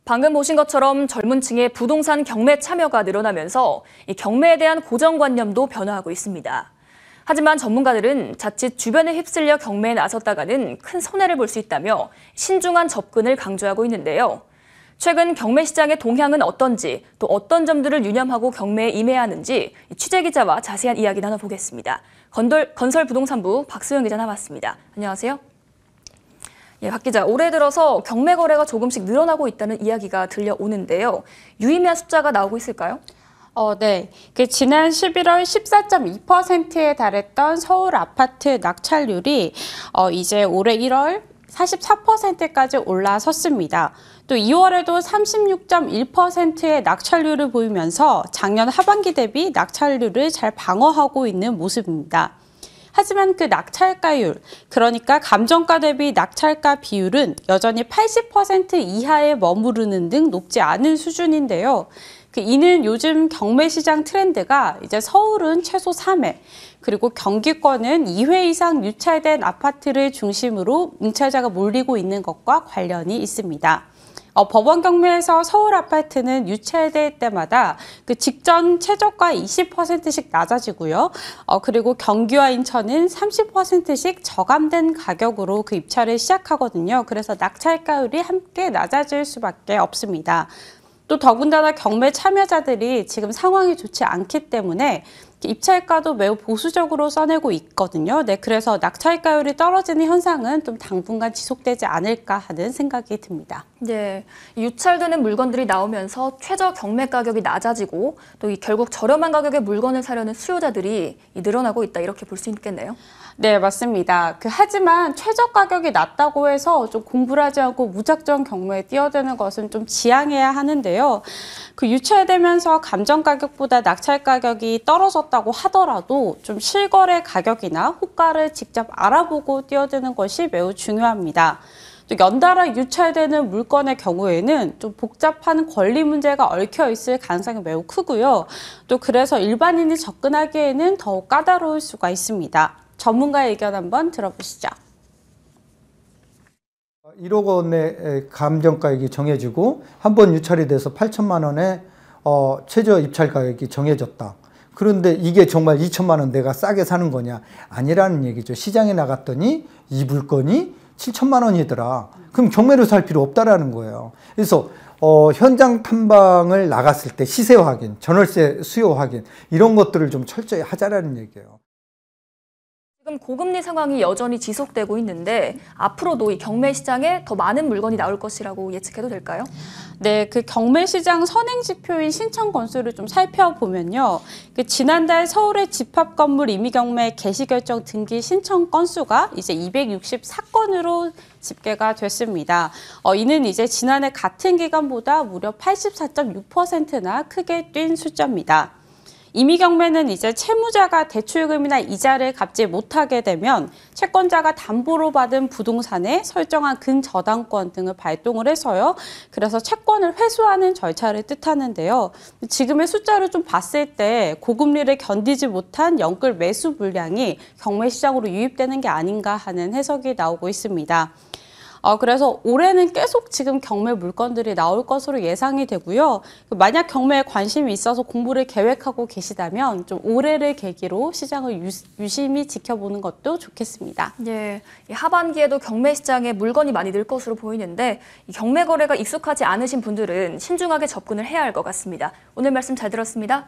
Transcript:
방금 보신 것처럼 젊은 층의 부동산 경매 참여가 늘어나면서 이 경매에 대한 고정관념도 변화하고 있습니다. 하지만 전문가들은 자칫 주변에 휩쓸려 경매에 나섰다가는 큰 손해를 볼 수 있다며 신중한 접근을 강조하고 있는데요. 최근 경매 시장의 동향은 어떤지, 또 어떤 점들을 유념하고 경매에 임해야 하는지 취재기자와 자세한 이야기 나눠보겠습니다. 건설부동산부 박소영 기자 나왔습니다. 안녕하세요. 예, 박 기자, 올해 들어서 경매 거래가 조금씩 늘어나고 있다는 이야기가 들려오는데요. 유의미한 숫자가 나오고 있을까요? 네. 지난 11월 14.2%에 달했던 서울 아파트 낙찰률이 이제 올해 1월 44%까지 올라섰습니다. 또 2월에도 36.1%의 낙찰률을 보이면서 작년 하반기 대비 낙찰률을 잘 방어하고 있는 모습입니다. 하지만 그 낙찰가율, 그러니까 감정가 대비 낙찰가 비율은 여전히 80% 이하에 머무르는 등 높지 않은 수준인데요. 이는 요즘 경매 시장 트렌드가 이제 서울은 최소 3회, 그리고 경기권은 2회 이상 유찰된 아파트를 중심으로 응찰자가 몰리고 있는 것과 관련이 있습니다. 법원 경매에서 서울 아파트는 유찰될 때마다 그 직전 최저가 20%씩 낮아지고요. 그리고 경기와 인천은 30%씩 저감된 가격으로 그 입찰을 시작하거든요. 그래서 낙찰가율이 함께 낮아질 수밖에 없습니다. 또 더군다나 경매 참여자들이 지금 상황이 좋지 않기 때문에 입찰가도 매우 보수적으로 써내고 있거든요. 그래서 낙찰가율이 떨어지는 현상은 좀 당분간 지속되지 않을까 하는 생각이 듭니다. 네, 유찰되는 물건들이 나오면서 최저 경매 가격이 낮아지고 또 결국 저렴한 가격의 물건을 사려는 수요자들이 늘어나고 있다, 이렇게 볼 수 있겠네요. 네, 맞습니다. 하지만 최저 가격이 낮다고 해서 좀 공부를 하지 않고 무작정 경매에 뛰어드는 것은 좀 지양해야 하는데요. 유찰되면서 감정 가격보다 낙찰 가격이 떨어졌다고 하더라도 좀 실거래 가격이나 호가를 직접 알아보고 뛰어드는 것이 매우 중요합니다. 또 연달아 유찰되는 물건의 경우에는 좀 복잡한 권리 문제가 얽혀 있을 가능성이 매우 크고요. 또 그래서 일반인이 접근하기에는 더욱 까다로울 수가 있습니다. 전문가의 의견 한번 들어보시죠. 1억 원의 감정가액이 정해지고 한 번 유찰이 돼서 8천만 원의 최저 입찰 가격이 정해졌다. 그런데 이게 정말 2천만 원 내가 싸게 사는 거냐? 아니라는 얘기죠. 시장에 나갔더니 이 물건이 7천만 원이더라. 그럼 경매로 살 필요 없다라는 거예요. 그래서 현장 탐방을 나갔을 때 시세 확인, 전월세 수요 확인 이런 것들을 좀 철저히 하자라는 얘기예요. 지금 고금리 상황이 여전히 지속되고 있는데 앞으로도 이 경매 시장에 더 많은 물건이 나올 것이라고 예측해도 될까요? 네, 경매 시장 선행 지표인 신청 건수를 좀 살펴보면요. 지난달 서울의 집합 건물 임의 경매 개시 결정 등기 신청 건수가 이제 264건으로 집계가 됐습니다. 이는 이제 지난해 같은 기간보다 무려 84.6%나 크게 뛴 숫자입니다. 임의 경매는 이제 채무자가 대출금이나 이자를 갚지 못하게 되면 채권자가 담보로 받은 부동산에 설정한 근저당권 등을 발동을 해서요. 그래서 채권을 회수하는 절차를 뜻하는데요. 지금의 숫자를 좀 봤을 때 고금리를 견디지 못한 연끌 매수 물량이 경매 시장으로 유입되는 게 아닌가 하는 해석이 나오고 있습니다. 그래서 올해는 계속 지금 경매 물건들이 나올 것으로 예상이 되고요. 만약 경매에 관심이 있어서 공부를 계획하고 계시다면 좀 올해를 계기로 시장을 유심히 지켜보는 것도 좋겠습니다. 네, 하반기에도 경매 시장에 물건이 많이 늘 것으로 보이는데 이 경매 거래가 익숙하지 않으신 분들은 신중하게 접근을 해야 할 것 같습니다. 오늘 말씀 잘 들었습니다.